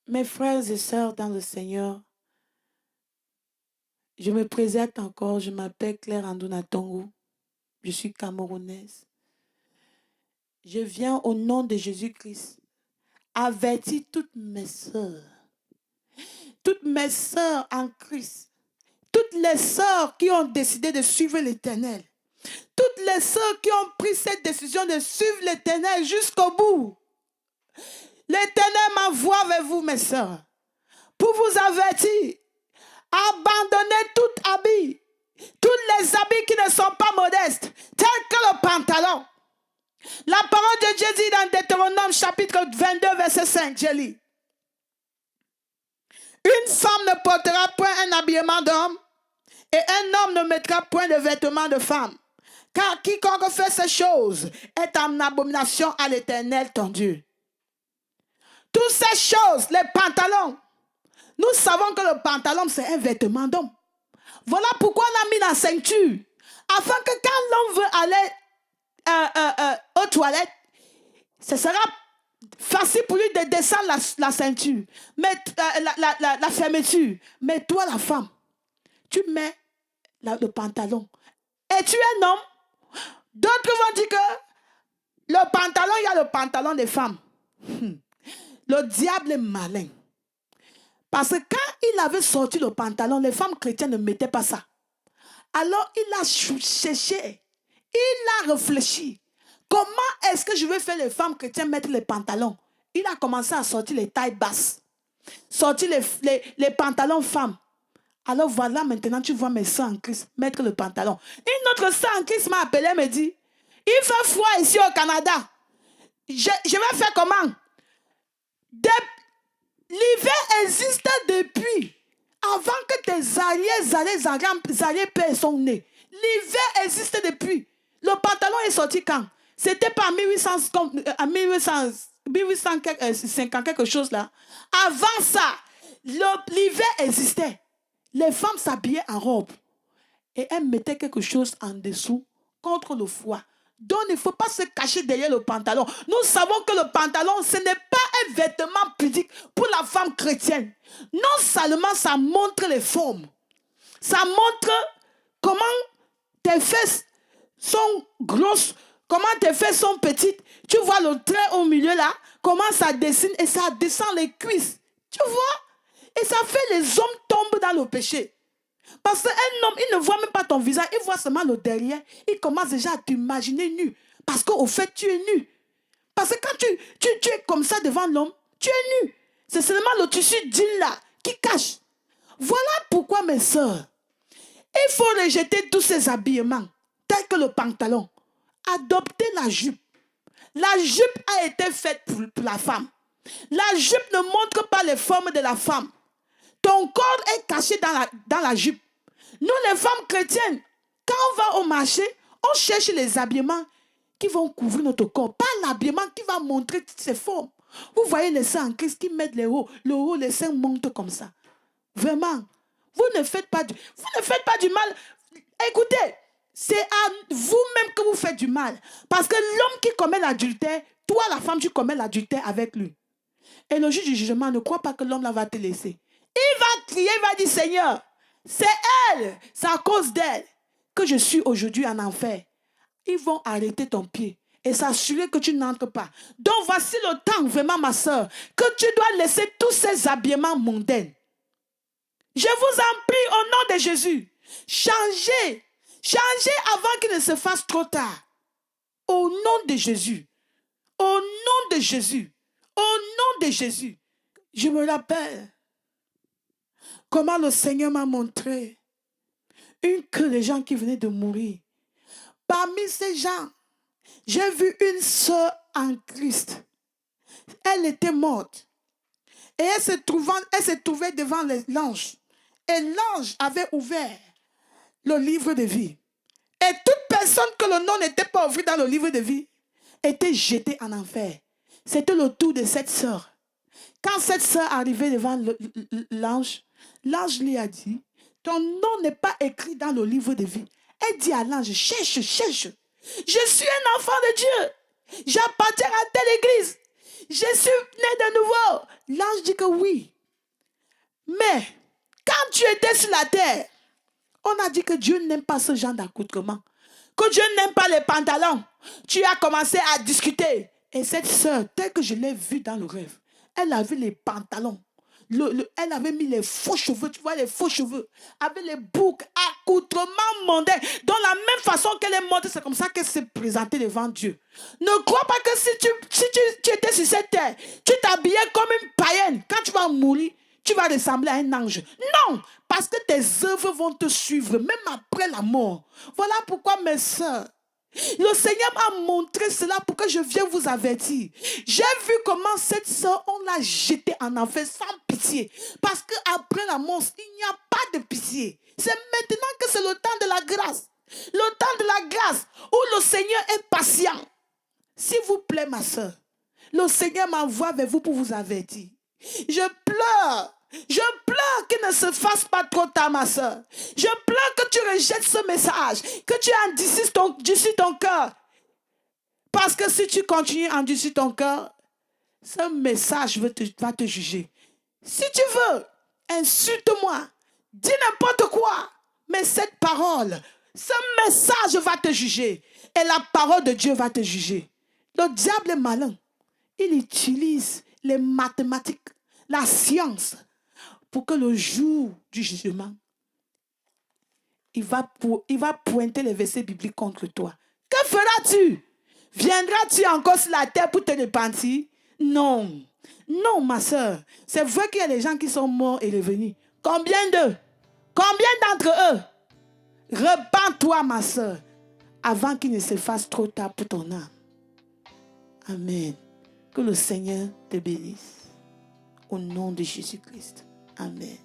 Mes frères et sœurs dans le Seigneur, je me présente encore, je m'appelle Claire Andouna Tongo, je suis camerounaise. Je viens au nom de Jésus-Christ avertir toutes mes sœurs en Christ, toutes les sœurs qui ont décidé de suivre l'Éternel, toutes les sœurs qui ont pris cette décision de suivre l'Éternel jusqu'au bout. L'Éternel m'envoie vers vous, mes sœurs, pour vous avertir. Abandonnez tout habit, tous les habits qui ne sont pas modestes, tels que le pantalon. La parole de Dieu dit dans Deutéronome chapitre 22, verset 5, je lis. Une femme ne portera point un habillement d'homme, et un homme ne mettra point de vêtements de femme. Car quiconque fait ces choses est en abomination à l'Éternel ton Dieu. Toutes ces choses, les pantalons, nous savons que le pantalon c'est un vêtement d'homme. Voilà pourquoi on a mis la ceinture. Afin que quand l'homme veut aller aux toilettes, ce sera facile pour lui de descendre la ceinture, mais, la fermeture. Mais toi la femme, tu mets le pantalon. Et tu es un homme. D'autres vont dire que le pantalon, il y a le pantalon des femmes. Le diable est malin. Parce que quand il avait sorti le pantalon, les femmes chrétiennes ne mettaient pas ça. Alors il a cherché, il a réfléchi. Comment est-ce que je vais faire les femmes chrétiennes mettre les pantalons? Il a commencé à sortir les tailles basses, sortir les pantalons femmes. Alors voilà, maintenant tu vois mes sœurs en Christ mettre le pantalon. Une autre sœur en Christ m'a appelé, me dit, il fait froid ici au Canada. Je vais faire comment? L'hiver existe depuis avant que tes arrière-pères sont nés. L'hiver existe depuis. Le pantalon est sorti quand? C'était pas en 1850 quelque chose là. Avant ça, l'hiver existait. Les femmes s'habillaient en robe et elles mettaient quelque chose en dessous contre le froid. Donc, il ne faut pas se cacher derrière le pantalon. Nous savons que le pantalon, ce n'est pas un vêtement pudique pour la femme chrétienne. Non seulement ça montre les formes, ça montre comment tes fesses sont grosses, comment tes fesses sont petites. Tu vois le trait au milieu là, comment ça dessine et ça descend les cuisses. Tu vois? Et ça fait les hommes tombent dans le péché. Parce qu'un homme, il ne voit même pas ton visage, il voit seulement le derrière. Il commence déjà à t'imaginer nu. Parce qu'au fait, tu es nu. Parce que quand tu es comme ça devant l'homme, tu es nu. C'est seulement le tissu d'île là qui cache. Voilà pourquoi, mes sœurs, il faut rejeter tous ces habillements, tels que le pantalon. Adopter la jupe. La jupe a été faite pour la femme. La jupe ne montre pas les formes de la femme. Ton corps est caché dans la jupe. Nous, les femmes chrétiennes, quand on va au marché, on cherche les habillements qui vont couvrir notre corps. Pas l'habillement qui va montrer toutes ces formes. Vous voyez les seins en Christ qui mettent le haut, les seins montent comme ça. Vraiment, vous ne faites pas du mal. Écoutez, c'est à vous-même que vous faites du mal. Parce que l'homme qui commet l'adultère, toi, la femme, tu commets l'adultère avec lui. Et le juge du jugement ne croit pas que l'homme là va te laisser. Il va crier, il va dire, Seigneur, c'est elle, c'est à cause d'elle que je suis aujourd'hui en enfer. Ils vont arrêter ton pied et s'assurer que tu n'entres pas. Donc voici le temps, vraiment ma soeur, que tu dois laisser tous ces habillements mondains. Je vous en prie au nom de Jésus, changez avant qu'il ne se fasse trop tard. Au nom de Jésus, au nom de Jésus, au nom de Jésus. Je me rappelle comment le Seigneur m'a montré une queue de gens qui venaient de mourir. Parmi ces gens, j'ai vu une sœur en Christ. Elle était morte. Et elle se trouvait devant l'ange. Et l'ange avait ouvert le livre de vie. Et toute personne que le nom n'était pas ouvert dans le livre de vie était jetée en enfer. C'était le tour de cette sœur. Quand cette sœur arrivait devant l'ange, l'ange lui a dit, ton nom n'est pas écrit dans le livre de vie. Elle dit à l'ange, cherche. Je suis un enfant de Dieu. J'appartiens à telle église. Je suis né de nouveau. L'ange dit que oui. Mais quand tu étais sur la terre, on a dit que Dieu n'aime pas ce genre d'accoutrement. Que Dieu n'aime pas les pantalons. Tu as commencé à discuter. Et cette sœur, telle que je l'ai vue dans le rêve, elle avait les pantalons. Elle avait mis les faux cheveux, tu vois, les faux cheveux, avec les boucles, accoutrement mondain. Dans la même façon qu'elle est morte, c'est comme ça qu'elle s'est présentée devant Dieu. Ne crois pas que si tu étais sur cette terre, tu t'habillais comme une païenne. Quand tu vas mourir, tu vas ressembler à un ange. Non, parce que tes œuvres vont te suivre, même après la mort. Voilà pourquoi, mes sœurs, le Seigneur m'a montré cela pour que je vienne vous avertir. J'ai vu comment cette sœur, on l'a jetée en enfer sans pitié. Parce qu'après la mort, il n'y a pas de pitié. C'est maintenant que c'est le temps de la grâce. Le temps de la grâce où le Seigneur est patient. S'il vous plaît, ma sœur, le Seigneur m'envoie vers vous pour vous avertir. Je pleure. Je pleure qu'il ne se fasse pas trop tard, ma soeur. Je pleure que tu rejettes ce message, que tu endurcisses ton cœur. Parce que si tu continues à endurcir ton cœur, ce message va te juger. Si tu veux, insulte-moi, dis n'importe quoi, mais cette parole, ce message va te juger. Et la parole de Dieu va te juger. Le diable est malin. Il utilise les mathématiques, la science, pour que le jour du jugement, il va pointer les versets bibliques contre toi. Que feras-tu? Viendras-tu encore sur la terre pour te repentir? Non. Non, ma soeur. C'est vrai qu'il y a des gens qui sont morts et revenus. Combien d'eux? Combien d'entre eux? Repends-toi, ma soeur, avant qu'il ne se fasse trop tard pour ton âme. Amen. Que le Seigneur te bénisse. Au nom de Jésus-Christ. Amen.